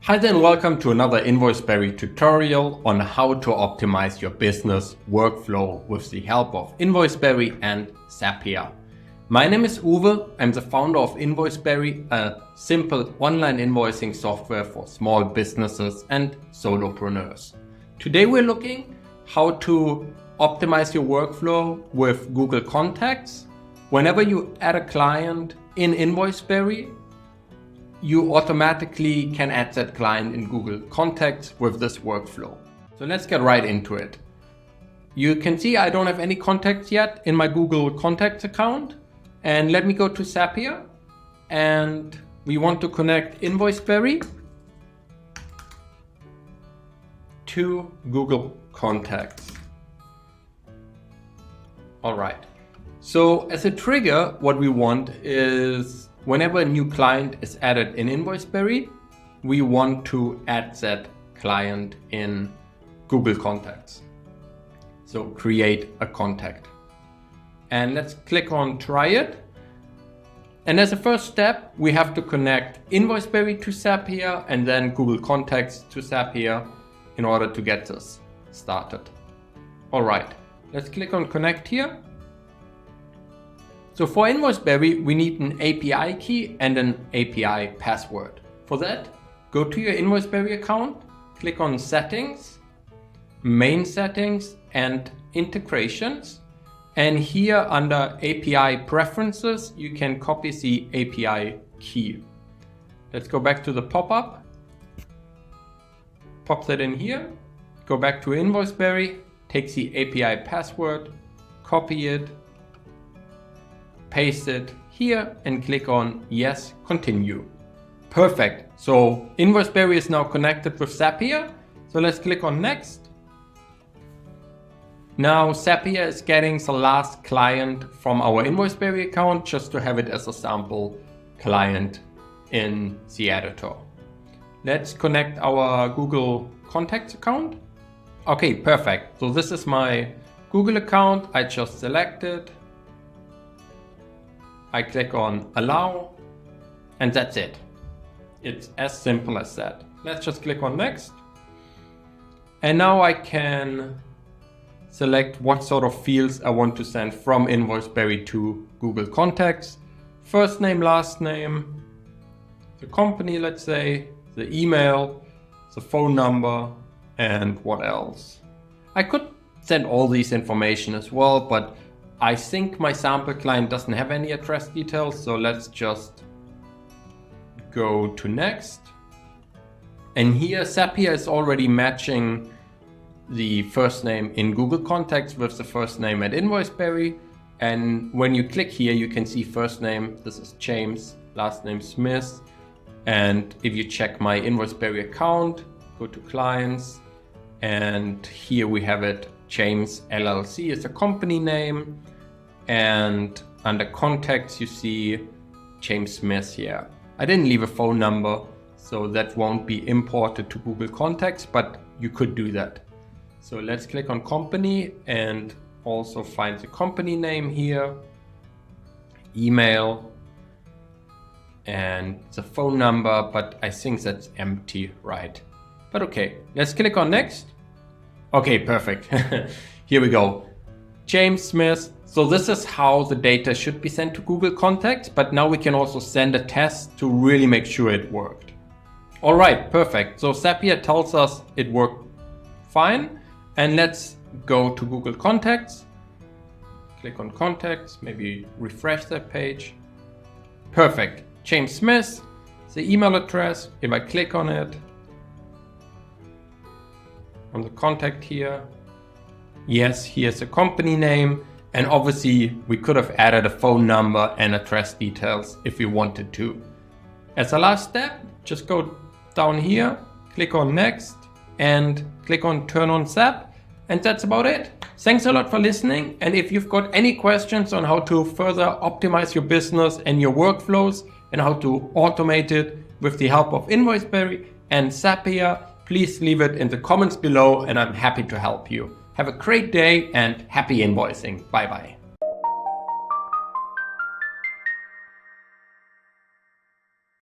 Hi there and welcome to another InvoiceBerry tutorial on how to optimize your business workflow with the help of InvoiceBerry and Zapier. My name is Uwe. I'm the founder of InvoiceBerry, a simple online invoicing software for small businesses and solopreneurs. Today we're looking how to optimize your workflow with Google Contacts. Whenever you add a client in InvoiceBerry, you automatically can add that client in Google Contacts with this workflow. So let's get right into it. You can see I don't have any contacts yet in my Google Contacts account. And let me go to Zapier, and we want to connect InvoiceBerry to Google Contacts. All right. So as a trigger, what we want is whenever a new client is added in InvoiceBerry, we want to add that client in Google Contacts. So create a contact. And let's click on try it. And as a first step, we have to connect InvoiceBerry to Zapier and then Google Contacts to Zapier in order to get this started. All right, let's click on connect here. So for InvoiceBerry, we need an API key and an API password. For that, go to your InvoiceBerry account, click on Settings, Main Settings and Integrations. And here under API Preferences, you can copy the API key. Let's go back to the pop-up, pop that in here, go back to InvoiceBerry, take the API password, copy it, paste it here and click on Yes, Continue. Perfect. So InvoiceBerry is now connected with Zapier. So let's click on Next. Now Zapier is getting the last client from our InvoiceBerry account just to have it as a sample client in the editor. Let's connect our Google Contacts account. Okay, perfect. So this is my Google account. I just selected. I click on Allow, and that's it. It's as simple as that. Let's just click on Next. And now I can select what sort of fields I want to send from InvoiceBerry to Google Contacts. First name, last name, the company, let's say, the email, the phone number, and what else. I could send all these information as well, but I think my sample client doesn't have any address details, so let's just go to Next. And here Zapier is already matching the first name in Google Contacts with the first name at InvoiceBerry. And when you click here, you can see first name, this is James, last name Smith. And if you check my InvoiceBerry account, go to Clients, and here we have it, James LLC is a company name, and under Contacts you see James Smith here. I didn't leave a phone number, so that won't be imported to Google Contacts, but you could do that. So let's click on Company and also find the company name here, email, and the phone number, but I think that's empty, right? But okay, let's click on Next. Okay, perfect. Here we go. James Smith. So this is how the data should be sent to Google Contacts, but now we can also send a test to really make sure it worked. All right, perfect. So Zapier tells us it worked fine. And let's go to Google Contacts. Click on Contacts, maybe refresh that page. Perfect. James Smith, the email address. If I click on it, on the contact here, yes, here's the company name, and obviously we could have added a phone number and address details if we wanted to. As a last step, just go down here, click on Next, and click on Turn on Zap, and that's about it. Thanks a lot for listening, and if you've got any questions on how to further optimize your business and your workflows and how to automate it with the help of InvoiceBerry and Zapier, please leave it in the comments below and I'm happy to help you. Have a great day and happy invoicing. Bye bye.